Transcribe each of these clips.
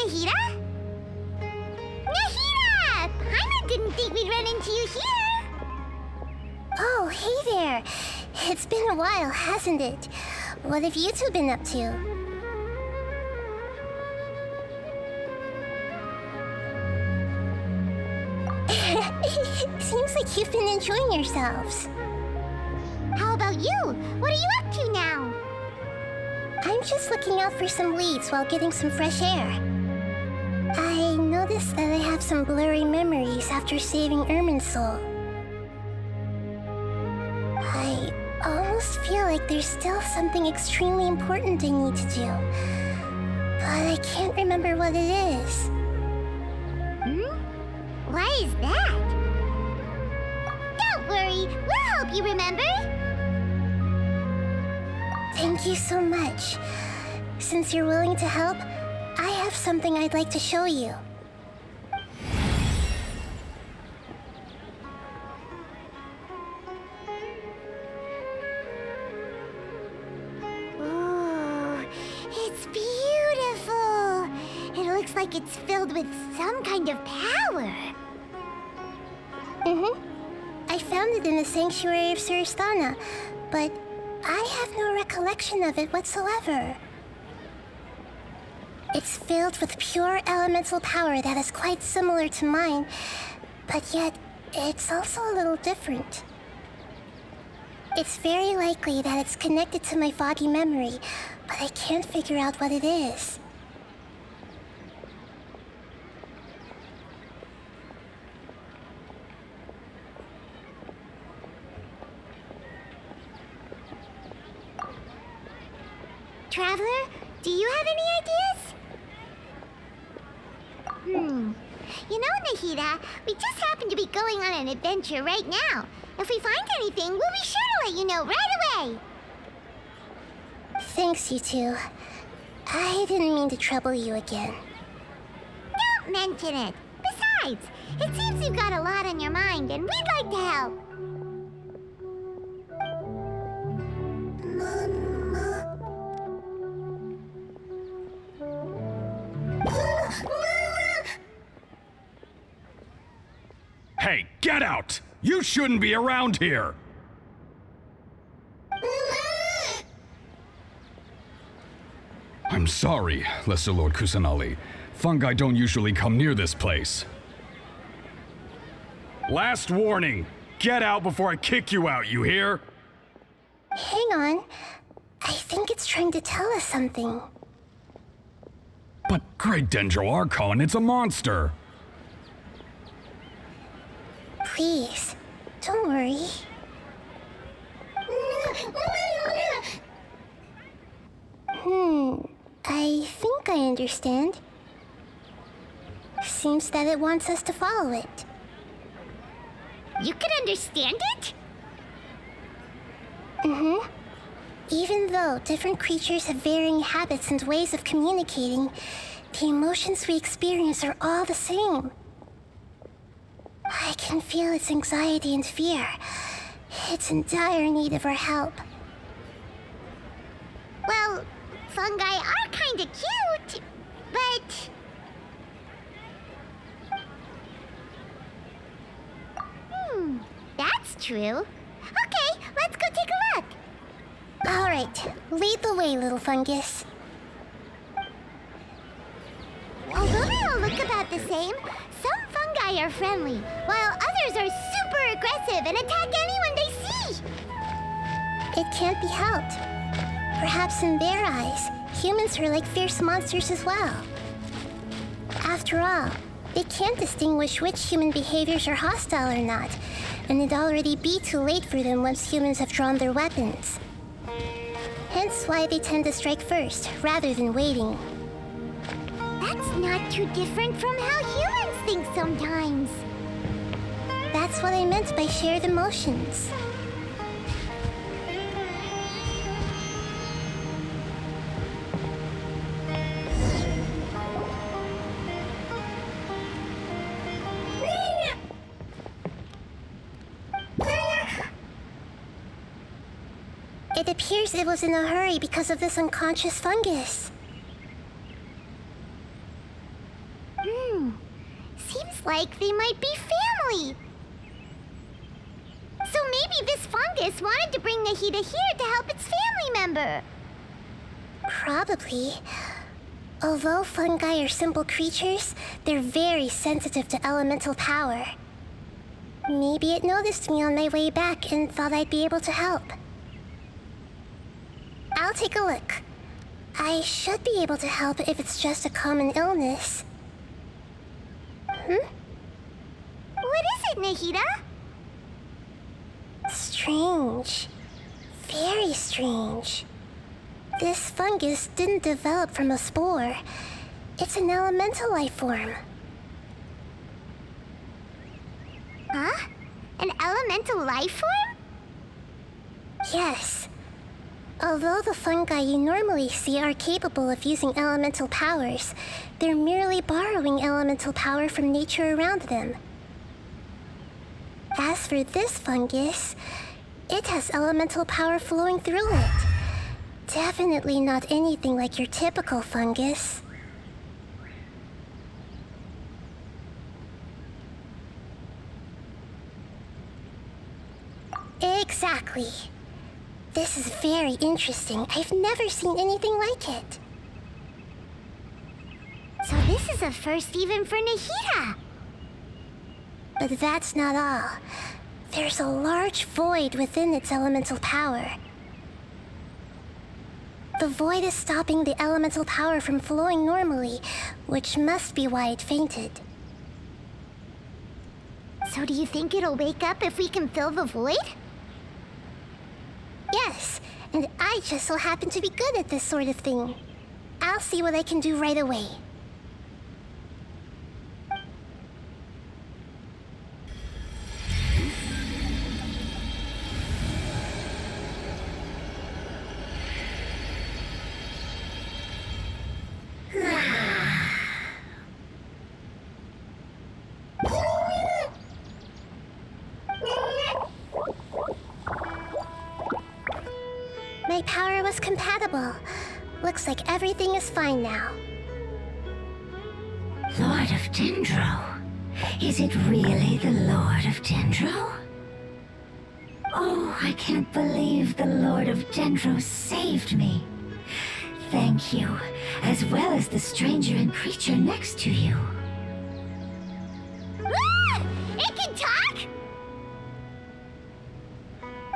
Nahida? Nahida! Paimon didn't think we'd run into you here! Oh, hey there! It's been a while, hasn't it? What have you two been up to? Seems like you've been enjoying yourselves. How about you? What are you up to now? I'm just looking out for some leads while getting some fresh air. I noticed that I have some blurry memories after saving Ermin's soul. I almost feel like there's still something extremely important I need to do, but I can't remember what it is. Why is that? Don't worry, we'll help you remember. Thank you so much. Since you're willing to help, I have something I'd like to show you. Ooh, it's beautiful. It looks like it's filled with some kind of power. I found it in the sanctuary of Suristana, but I have no recollection of it whatsoever. It's filled with pure elemental power that is quite similar to mine, but yet it's also a little different. It's very likely that it's connected to my foggy memory, but I can't figure out what it is. Traveler, do you have any ideas? You know, Nahida, we just happen to be going on an adventure right now. If we find anything, we'll be sure to let you know right away. Thanks, you two. I didn't mean to trouble you again. Don't mention it. Besides, it seems you've got a lot on your mind, and we'd like to help. Hey, get out! You shouldn't be around here! I'm sorry, Lesser Lord Kusanali. Fungi don't usually come near this place. Last warning! Get out before I kick you out, you hear? Hang on. I think it's trying to tell us something. But Great Dendro Archon, it's a monster! Please, don't worry. I think I understand. Seems that it wants us to follow it. You can understand it? Even though different creatures have varying habits and ways of communicating, the emotions we experience are all the same. I can feel its anxiety and fear. It's in dire need of our help. Well, fungi are kinda cute, but... that's true. Okay, let's go take a look. All right, lead the way, little fungus. Although they all look about the same, some fungi are friendly, while others are super aggressive and attack anyone they see. It can't be helped. Perhaps in their eyes, humans are like fierce monsters as well. After all, they can't distinguish which human behaviors are hostile or not, and it'd already be too late for them once humans have drawn their weapons. Hence why they tend to strike first, rather than waiting. That's not too different from how humans think sometimes. That's what I meant by shared emotions. It appears it was in a hurry because of this unconscious fungus. like they might be family. So maybe this fungus wanted to bring Nahida here to help its family member. Probably. Although fungi are simple creatures, they're very sensitive to elemental power. Maybe it noticed me on my way back and thought I'd be able to help. I'll take a look. I should be able to help if it's just a common illness. What is it, Nahida? Strange. Very strange. This fungus didn't develop from a spore. It's an elemental life form. Huh? An elemental life form? Yes. Although the fungi you normally see are capable of using elemental powers, they're merely borrowing elemental power from nature around them. As for this fungus, it has elemental power flowing through it. Definitely not anything like your typical fungus. Exactly. This is very interesting. I've never seen anything like it. So this is a first even for Nahida. But that's not all. There's a large void within its elemental power. The void is stopping the elemental power from flowing normally, which must be why it fainted. So do you think it'll wake up if we can fill the void? Yes, and I just so happen to be good at this sort of thing. I'll see what I can do right away. My power was compatible. Looks like everything is fine now. Lord of Dendro? Is it really the Lord of Dendro? Oh, I can't believe the Lord of Dendro saved me. Thank you, as well as the stranger and creature next to you. Ah! It can talk?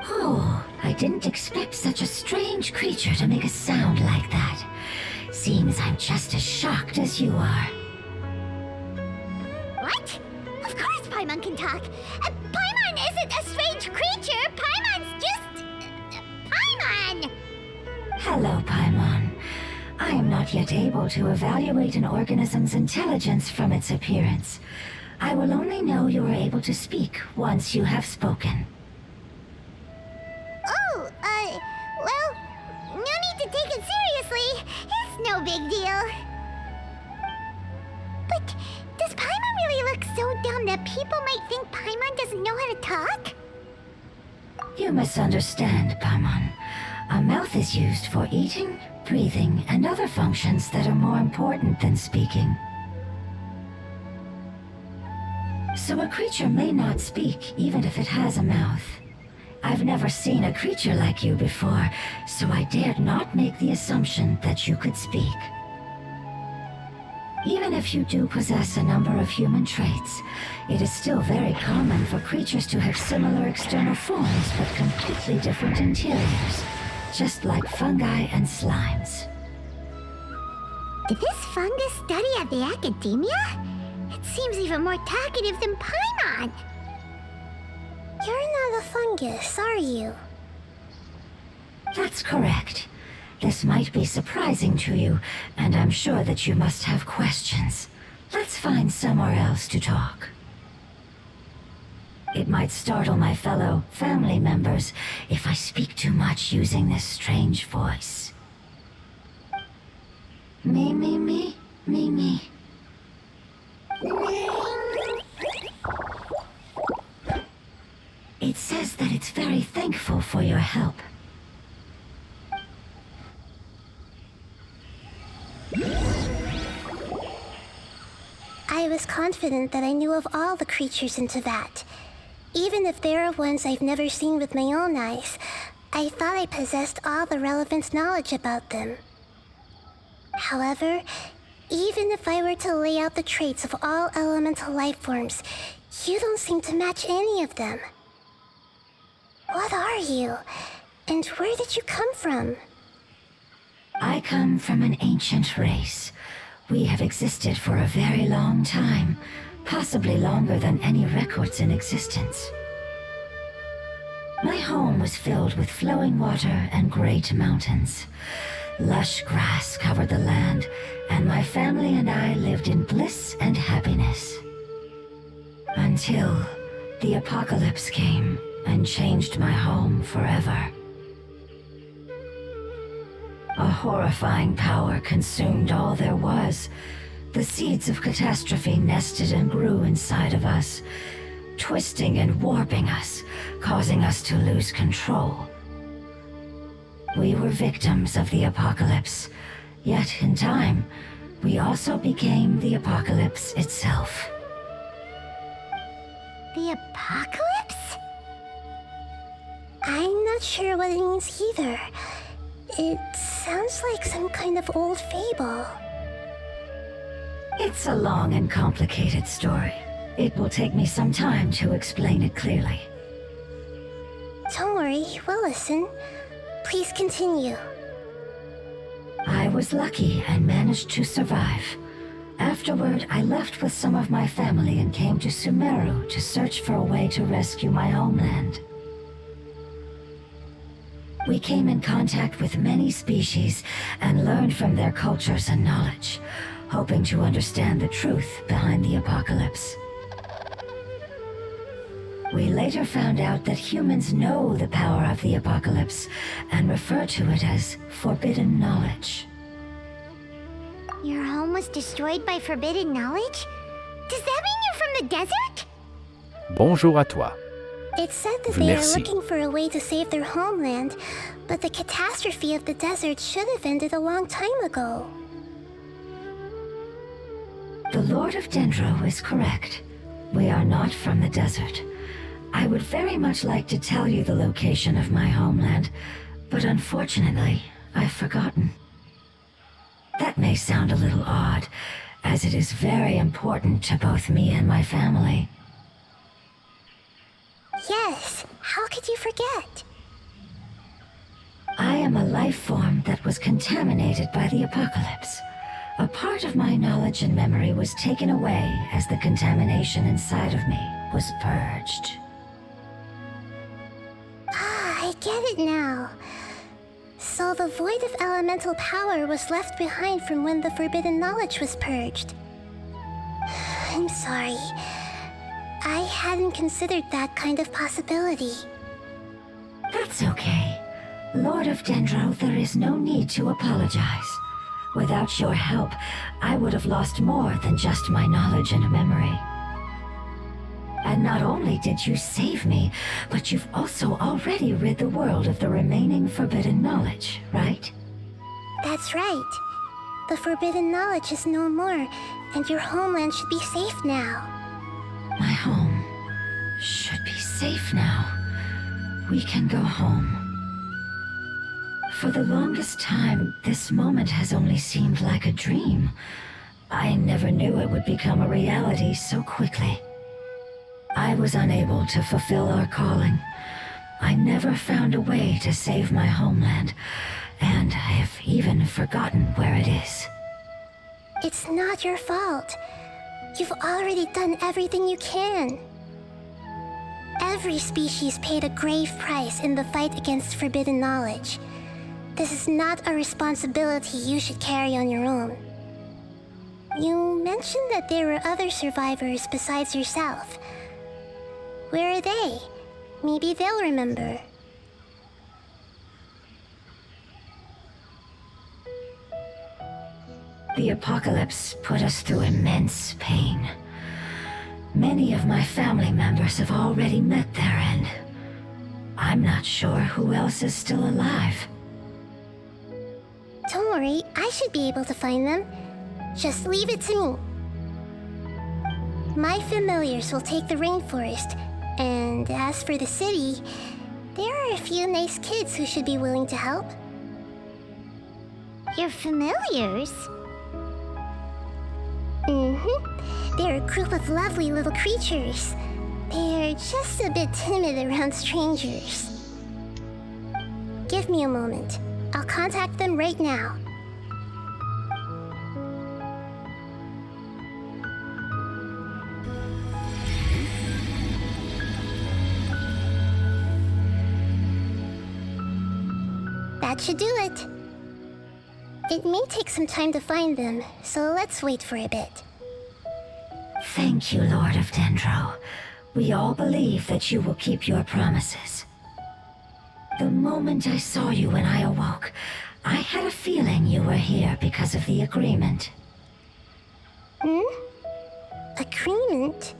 Oh, I didn't expect such a strange creature to make a sound like that. Seems I'm just as shocked as you are. What? Of course Paimon can talk. Paimon isn't a strange creature. Paimon's just... Paimon! Hello, Paimon. I am not yet able to evaluate an organism's intelligence from its appearance. I will only know you are able to speak once you have spoken. Oh, well, no need to take it seriously. It's no big deal. But does Paimon really look so dumb that people might think Paimon doesn't know how to talk? You misunderstand, Paimon. A mouth is used for eating, breathing, and other functions that are more important than speaking. So a creature may not speak even if it has a mouth. I've never seen a creature like you before, so I dared not make the assumption that you could speak. Even if you do possess a number of human traits, it is still very common for creatures to have similar external forms but completely different interiors, just like fungi and slimes. Did this fungus study at the academia? It seems even more talkative than Paimon. You're not a fungus, are you? That's correct. This might be surprising to you, and I'm sure that you must have questions. Let's find somewhere else to talk. It might startle my fellow family members if I speak too much using this strange voice. Me, me, me, me, me. It says that it's very thankful for your help. I was confident that I knew of all the creatures in Teyvat. Even if there are ones I've never seen with my own eyes, I thought I possessed all the relevant knowledge about them. However, even if I were to lay out the traits of all elemental life forms, you don't seem to match any of them. What are you? And where did you come from? I come from an ancient race. We have existed for a very long time, possibly longer than any records in existence. My home was filled with flowing water and great mountains. Lush grass covered the land, and my family and I lived in bliss and happiness. Until the apocalypse came and changed my home forever. A horrifying power consumed all there was. The seeds of catastrophe nested and grew inside of us, twisting and warping us, causing us to lose control. We were victims of the apocalypse, yet in time, we also became the apocalypse itself. The apocalypse? I'm not sure what it means either. It sounds like some kind of old fable. It's a long and complicated story. It will take me some time to explain it clearly. Don't worry, we'll listen. Please continue. I was lucky and managed to survive. Afterward, I left with some of my family and came to Sumeru to search for a way to rescue my homeland. We came in contact with many species and learned from their cultures and knowledge, hoping to understand the truth behind the apocalypse. We later found out that humans know the power of the apocalypse and refer to it as forbidden knowledge. Your home was destroyed by forbidden knowledge? Does that mean you're from the desert? Bonjour à toi. It said that they are Merci. looking for a way to save their homeland, but the catastrophe of the desert should have ended a long time ago. The Lord of Dendro is correct. We are not from the desert. I would very much like to tell you the location of my homeland, but unfortunately, I've forgotten. That may sound a little odd, as it is very important to both me and my family. Yes, how could you forget? I am a life form that was contaminated by the apocalypse. A part of my knowledge and memory was taken away as the contamination inside of me was purged. Ah, I get it now. So the void of elemental power was left behind from when the forbidden knowledge was purged. I'm sorry. I hadn't considered that kind of possibility. That's okay. Lord of Dendro, there is no need to apologize. Without your help, I would have lost more than just my knowledge and memory. And not only did you save me, but you've also already rid the world of the remaining forbidden knowledge, right? That's right. The forbidden knowledge is no more, and your homeland should be safe now. My home should be safe now. We can go home. For the longest time, this moment has only seemed like a dream. I never knew it would become a reality so quickly. I was unable to fulfill our calling. I never found a way to save my homeland, and I have even forgotten where it is. It's not your fault. You've already done everything you can. Every species paid a grave price in the fight against forbidden knowledge. This is not a responsibility you should carry on your own. You mentioned that there were other survivors besides yourself. Where are they? Maybe they'll remember. The apocalypse put us through immense pain. Many of my family members have already met their end. I'm not sure who else is still alive. Don't worry, I should be able to find them. Just leave it to me. My familiars will take the rainforest, and as for the city, there are a few nice kids who should be willing to help. Your familiars? They're a group of lovely little creatures. They're just a bit timid around strangers. Give me a moment. I'll contact them right now. That should do it. It may take some time to find them, so let's wait for a bit. Thank you, Lord of Dendro. We all believe that you will keep your promises. The moment I saw you when I awoke, I had a feeling you were here because of the agreement. Agreement?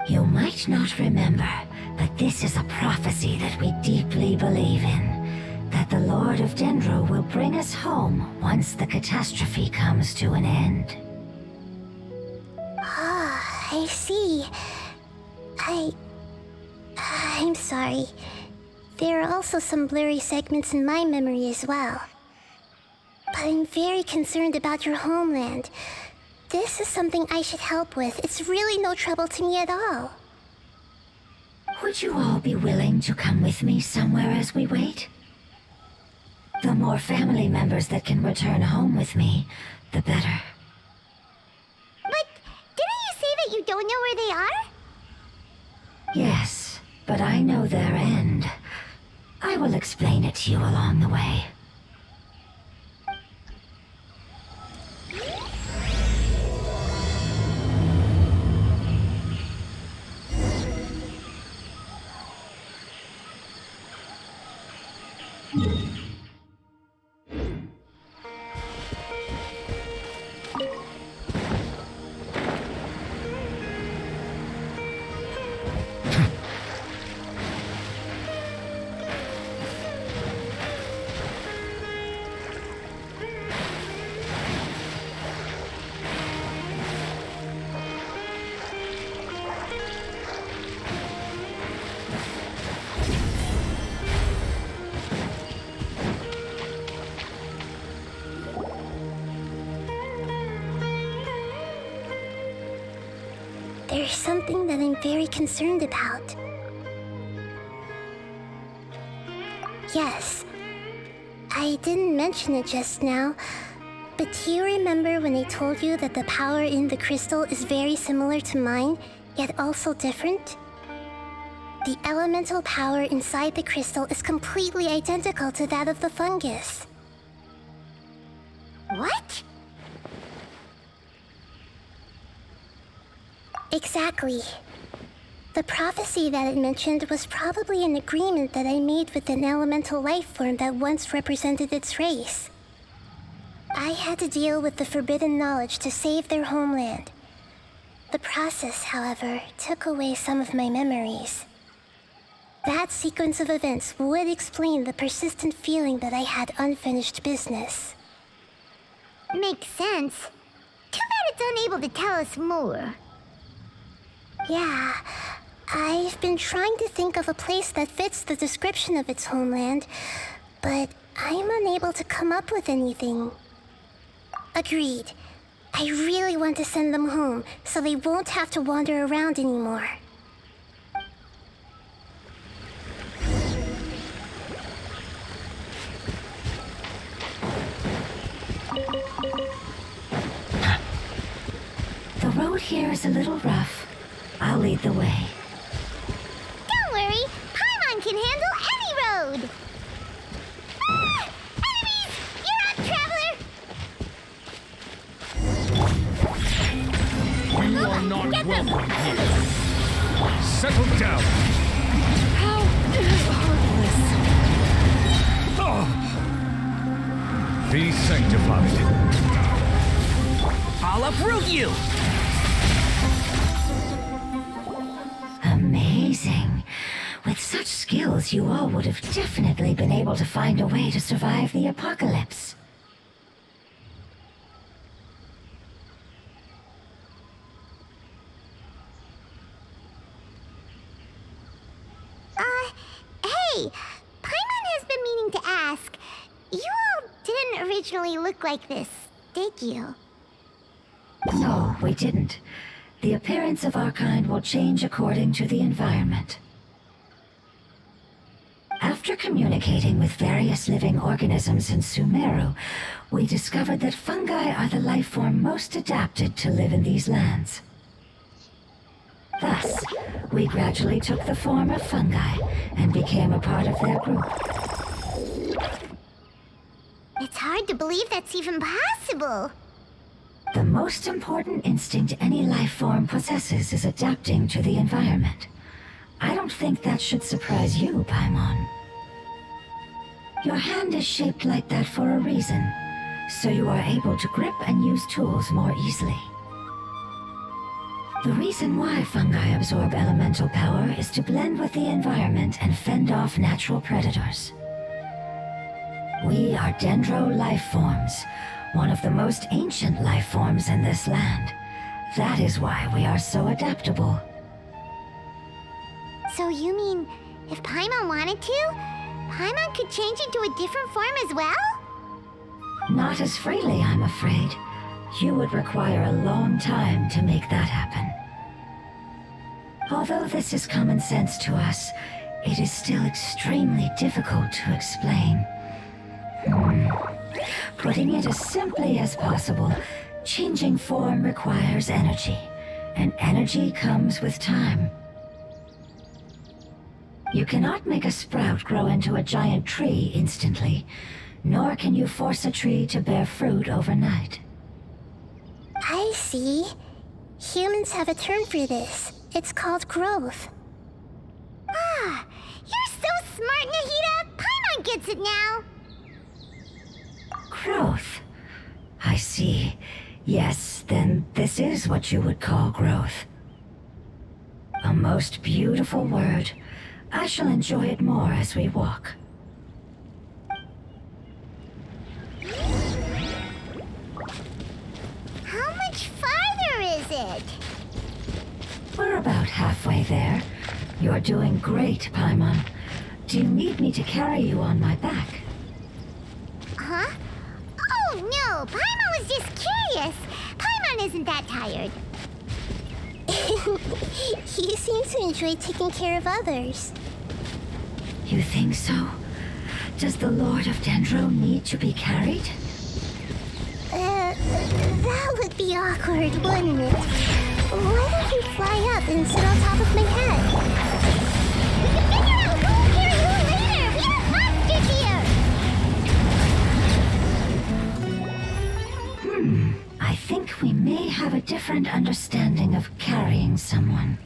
You might not remember, but this is a prophecy that we deeply believe in. That the Lord of Dendro will bring us home once the catastrophe comes to an end. I see. I'm sorry. There are also some blurry segments in my memory as well. But I'm very concerned about your homeland. This is something I should help with. It's really no trouble to me at all. Would you all be willing to come with me somewhere as we wait? The more family members that can return home with me, the better. But didn't you say that you don't know where they are? Yes, but I know their end. I will explain it to you along the way. There's something that I'm very concerned about. Yes, I didn't mention it just now, but do you remember when I told you that the power in the crystal is very similar to mine, yet also different? The elemental power inside the crystal is completely identical to that of the fungus. What? Exactly. The prophecy that it mentioned was probably an agreement that I made with an elemental life form that once represented its race. I had to deal with the forbidden knowledge to save their homeland. The process, however, took away some of my memories. That sequence of events would explain the persistent feeling that I had unfinished business. Makes sense. Too bad it's unable to tell us more. Yeah, I've been trying to think of a place that fits the description of its homeland, but I'm unable to come up with anything. Agreed. I really want to send them home, so they won't have to wander around anymore. The road here is a little rough. I'll lead the way. Don't worry, Paimon can handle any road. Ah! Enemies! You're up, traveler! You are not Get them! welcome here. Settle down. How heartless. Oh. Be sanctified. I'll uproot you! Amazing. With such skills, you all would have definitely been able to find a way to survive the apocalypse. Hey, Paimon has been meaning to ask. You all didn't originally look like this, did you? No, we didn't. The appearance of our kind will change according to the environment. After communicating with various living organisms in Sumeru, we discovered that fungi are the life form most adapted to live in these lands. Thus, we gradually took the form of fungi and became a part of their group. It's hard to believe that's even possible. The most important instinct any life form possesses is adapting to the environment. I don't think that should surprise you, Paimon. Your hand is shaped like that for a reason, so you are able to grip and use tools more easily. The reason why fungi absorb elemental power is to blend with the environment and fend off natural predators. We are dendro life forms, one of the most ancient life forms in this land. That is why we are so adaptable. So you mean, if Paimon wanted to, Paimon could change into a different form as well? Not as freely, I'm afraid. You would require a long time to make that happen. Although this is common sense to us, it is still extremely difficult to explain. Putting it as simply as possible, changing form requires energy, and energy comes with time. You cannot make a sprout grow into a giant tree instantly, nor can you force a tree to bear fruit overnight. I see. Humans have a term for this. It's called growth. Ah, you're so smart, Nahida! Paimon gets it now! Growth. I see. Yes, then this is what you would call growth. A most beautiful word. I shall enjoy it more as we walk. How much farther is it? We're about halfway there. You're doing great, Paimon. Do you need me to carry you on my back? Huh? Oh, no! Paimon was just curious! Paimon isn't that tired. You seem to enjoy taking care of others. You think so? Does the Lord of Dendro need to be carried? That would be awkward, wouldn't it? Why don't you fly up and sit on top of my head? We can figure out who will carry who later! We have monsters here! I think we may have a different understanding of carrying someone.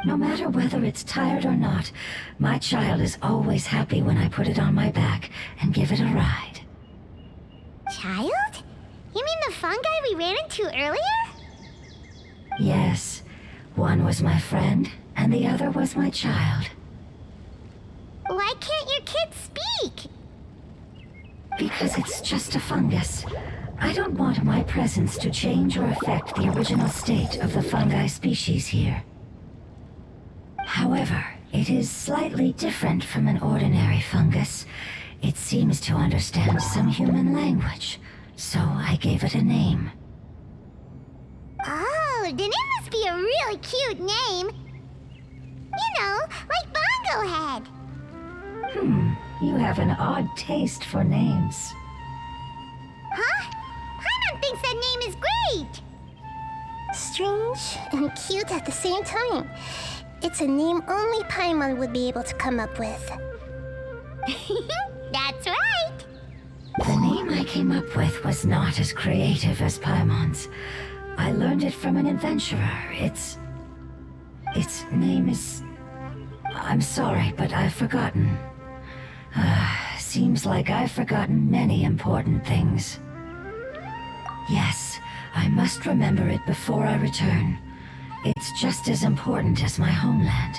No matter whether it's tired or not, my child is always happy when I put it on my back and give it a ride. Child? You mean the fungi we ran into earlier? Yes, one was my friend, and the other was my child. Why can't your kid speak? Because it's just a fungus. I don't want my presence to change or affect the original state of the fungi species here. However, it is slightly different from an ordinary fungus. It seems to understand some human language, so I gave it a name. Oh, then it must be a really cute name. You know, like Bongo Head. You have an odd taste for names. Huh? Paimon thinks that name is great. Strange and cute at the same time. It's a name only Paimon would be able to come up with. That's right. The name I came up with was not as creative as Paimon's. I learned it from an adventurer. Its name is... I'm sorry, but I've forgotten. Seems like I've forgotten many important things. Yes, I must remember it before I return. It's just as important as my homeland.